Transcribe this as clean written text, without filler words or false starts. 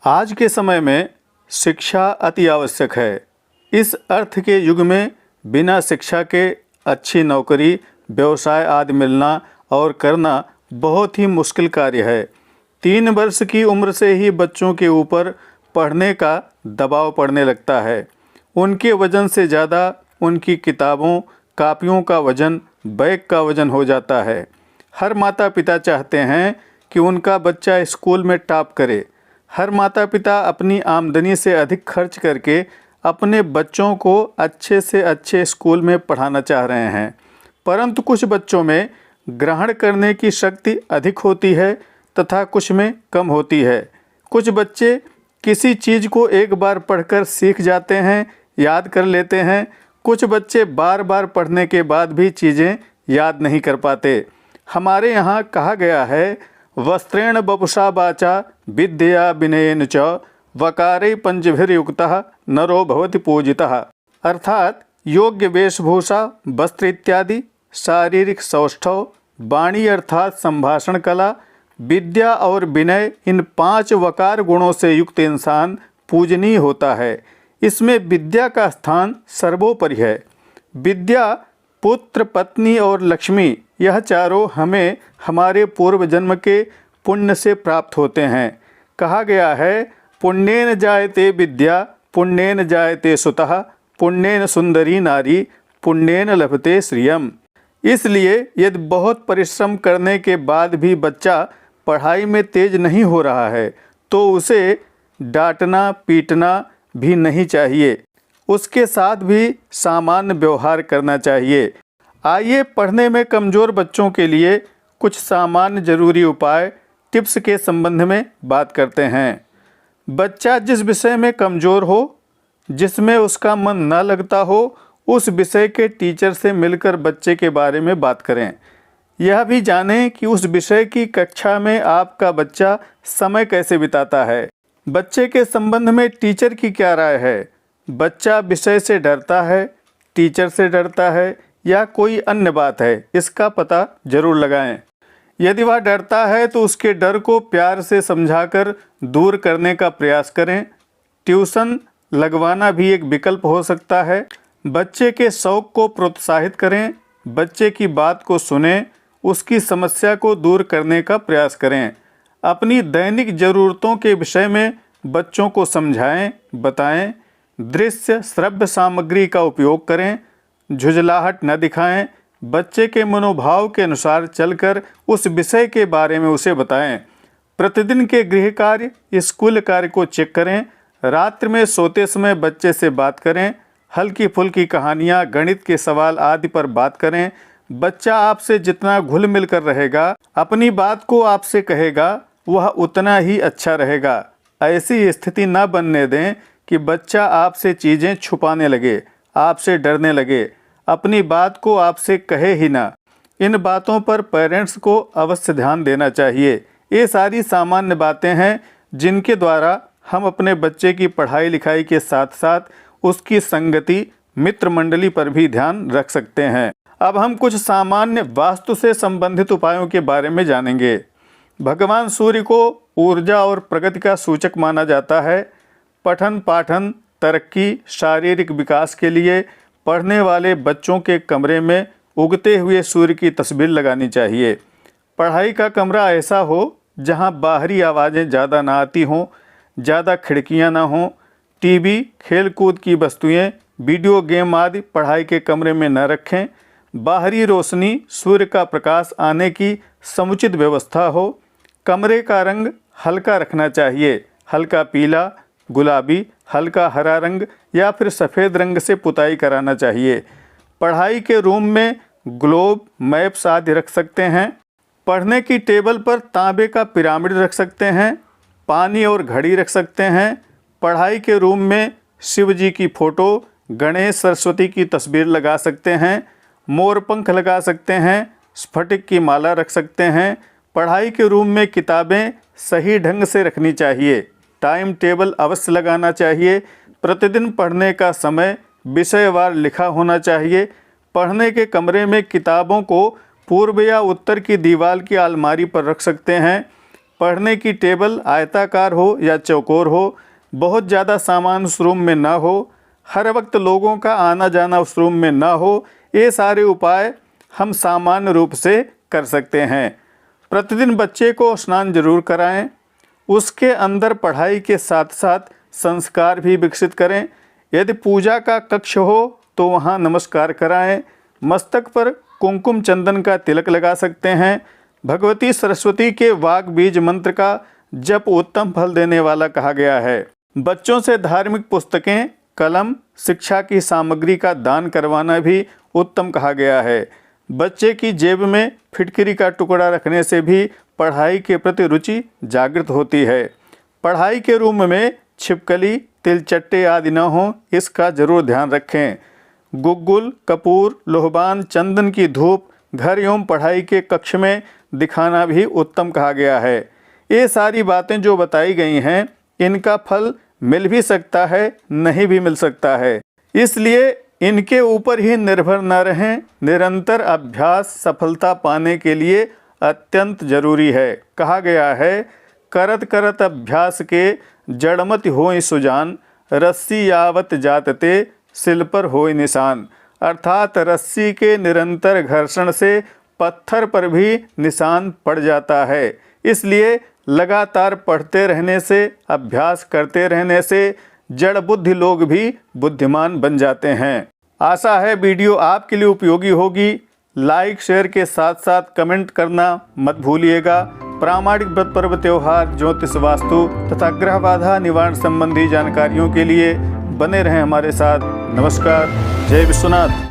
आज के समय में शिक्षा अति आवश्यक है। इस अर्थ के युग में बिना शिक्षा के अच्छी नौकरी, व्यवसाय आदि मिलना और करना बहुत ही मुश्किल कार्य है। 3 वर्ष की उम्र से ही बच्चों के ऊपर पढ़ने का दबाव पड़ने लगता है। उनके वजन से ज़्यादा उनकी किताबों, कापियों का वजन, बैग का वजन हो जाता है। हर माता पिता चाहते हैं कि उनका बच्चा स्कूल में टॉप करे। हर माता पिता अपनी आमदनी से अधिक खर्च करके अपने बच्चों को अच्छे से अच्छे स्कूल में पढ़ाना चाह रहे हैं, परंतु कुछ बच्चों में ग्रहण करने की शक्ति अधिक होती है तथा कुछ में कम होती है। कुछ बच्चे किसी चीज़ को एक बार पढ़कर सीख जाते हैं, याद कर लेते हैं। कुछ बच्चे बार बार पढ़ने के बाद भी चीज़ें याद नहीं कर पाते। हमारे यहाँ कहा गया है, वस्त्रेण वपुषा वाचा विद्या विनयेन च वकारे पंचभिर्युक्तः नरो भवति पूजितः। अर्थात योग्य वेशभूषा, वस्त्र इत्यादि, शारीरिक सौष्ठव, वाणी अर्थात संभाषण कला, विद्या और विनय, इन 5 वकार गुणों से युक्त इंसान पूजनीय होता है। इसमें विद्या का स्थान सर्वोपरि है। विद्या, पुत्र, पत्नी और लक्ष्मी, यह चारों हमें हमारे पूर्व जन्म के पुण्य से प्राप्त होते हैं। कहा गया है, पुण्येन जायते विद्या, पुण्येन जायते सुतः, पुण्येन सुंदरी नारी, पुण्येन लभते श्रियम। इसलिए यदि बहुत परिश्रम करने के बाद भी बच्चा पढ़ाई में तेज नहीं हो रहा है तो उसे डांटना पीटना भी नहीं चाहिए। उसके साथ भी सामान्य व्यवहार करना चाहिए। आइए पढ़ने में कमज़ोर बच्चों के लिए कुछ सामान्य जरूरी उपाय, टिप्स के संबंध में बात करते हैं। बच्चा जिस विषय में कमज़ोर हो, जिसमें उसका मन न लगता हो, उस विषय के टीचर से मिलकर बच्चे के बारे में बात करें। यह भी जानें कि उस विषय की कक्षा में आपका बच्चा समय कैसे बिताता है। बच्चे के संबंध में टीचर की क्या राय है। बच्चा विषय से डरता है, टीचर से डरता है या कोई अन्य बात है, इसका पता जरूर लगाएं। यदि वह डरता है तो उसके डर को प्यार से समझाकर दूर करने का प्रयास करें। ट्यूशन लगवाना भी एक विकल्प हो सकता है। बच्चे के शौक को प्रोत्साहित करें। बच्चे की बात को सुनें, उसकी समस्या को दूर करने का प्रयास करें। अपनी दैनिक ज़रूरतों के विषय में बच्चों को समझाएं, बताएं। दृश्य श्रव्य सामग्री का उपयोग करें। झुंझलाहट न दिखाएं। बच्चे के मनोभाव के अनुसार चलकर उस विषय के बारे में उसे बताएं। प्रतिदिन के गृह कार्य, स्कूल कार्य को चेक करें। रात्रि में सोते समय बच्चे से बात करें। हल्की फुल्की कहानियाँ, गणित के सवाल आदि पर बात करें। बच्चा आपसे जितना घुल मिल कर रहेगा, अपनी बात को आपसे कहेगा, वह उतना ही अच्छा रहेगा। ऐसी स्थिति न बनने दें कि बच्चा आपसे चीज़ें छुपाने लगे, आपसे डरने लगे, अपनी बात को आपसे कहे ही ना। इन बातों पर पेरेंट्स को अवश्य ध्यान देना चाहिए। ये सारी सामान्य बातें हैं जिनके द्वारा हम अपने बच्चे की पढ़ाई लिखाई के साथ साथ उसकी संगति, मित्र मंडली पर भी ध्यान रख सकते हैं। अब हम कुछ सामान्य वास्तु से संबंधित उपायों के बारे में जानेंगे। भगवान सूर्य को ऊर्जा और प्रगति का सूचक माना जाता है। पठन पाठन, तरक्की, शारीरिक विकास के लिए पढ़ने वाले बच्चों के कमरे में उगते हुए सूर्य की तस्वीर लगानी चाहिए। पढ़ाई का कमरा ऐसा हो जहां बाहरी आवाज़ें ज़्यादा ना आती हों, ज़्यादा खिड़कियां ना हों। टीवी, खेल कूद की वस्तुएं, वीडियो गेम आदि पढ़ाई के कमरे में न रखें। बाहरी रोशनी, सूर्य का प्रकाश आने की समुचित व्यवस्था हो। कमरे का रंग हल्का रखना चाहिए। हल्का पीला, गुलाबी, हल्का हरा रंग या फिर सफ़ेद रंग से पुताई कराना चाहिए। पढ़ाई के रूम में ग्लोब, मैप्स आदि रख सकते हैं। पढ़ने की टेबल पर तांबे का पिरामिड रख सकते हैं। पानी और घड़ी रख सकते हैं। पढ़ाई के रूम में शिव जी की फ़ोटो, गणेश सरस्वती की तस्वीर लगा सकते हैं। मोर पंख लगा सकते हैं। स्फटिक की माला रख सकते हैं। पढ़ाई के रूम में किताबें सही ढंग से रखनी चाहिए। टाइम टेबल अवश्य लगाना चाहिए। प्रतिदिन पढ़ने का समय विषयवार लिखा होना चाहिए। पढ़ने के कमरे में किताबों को पूर्व या उत्तर की दीवार की अलमारी पर रख सकते हैं। पढ़ने की टेबल आयताकार हो या चौकोर हो, बहुत ज़्यादा सामान उस रूम में ना हो, हर वक्त लोगों का आना जाना उस रूम में ना हो, ये सारे उपाय हम सामान्य रूप से कर सकते हैं। प्रतिदिन बच्चे को स्नान जरूर कराएं। उसके अंदर पढ़ाई के साथ साथ संस्कार भी विकसित करें। यदि पूजा का कक्ष हो तो वहाँ नमस्कार कराएं। मस्तक पर कुमकुम चंदन का तिलक लगा सकते हैं। भगवती सरस्वती के वाग बीज मंत्र का जप उत्तम फल देने वाला कहा गया है। बच्चों से धार्मिक पुस्तकें, कलम, शिक्षा की सामग्री का दान करवाना भी उत्तम कहा गया है। बच्चे की जेब में फिटकरी का टुकड़ा रखने से भी पढ़ाई के प्रति रुचि जागृत होती है। पढ़ाई के रूम में छिपकली, तिलचट्टे आदि न हो, इसका जरूर ध्यान रखें। गुग्गुल, कपूर, लोहबान, चंदन की धूप घर एवं पढ़ाई के कक्ष में दिखाना भी उत्तम कहा गया है। ये सारी बातें जो बताई गई हैं, इनका फल मिल भी सकता है, नहीं भी मिल सकता है। इसलिए इनके ऊपर ही निर्भर न रहें। निरंतर अभ्यास सफलता पाने के लिए अत्यंत जरूरी है। कहा गया है, करत करत अभ्यास के जड़मत होय सुजान, रस्सी यावत जातते सिल पर होय निशान। अर्थात रस्सी के निरंतर घर्षण से पत्थर पर भी निशान पड़ जाता है। इसलिए लगातार पढ़ते रहने से, अभ्यास करते रहने से जड़ बुद्धि लोग भी बुद्धिमान बन जाते हैं। आशा है वीडियो आपके लिए उपयोगी होगी। लाइक शेयर के साथ साथ कमेंट करना मत भूलिएगा। प्रामाणिक व्रत पर्व त्योहार, ज्योतिष, वास्तु तथा ग्रह बाधा निवारण संबंधी जानकारियों के लिए बने रहें हमारे साथ। नमस्कार। जय विश्वनाथ।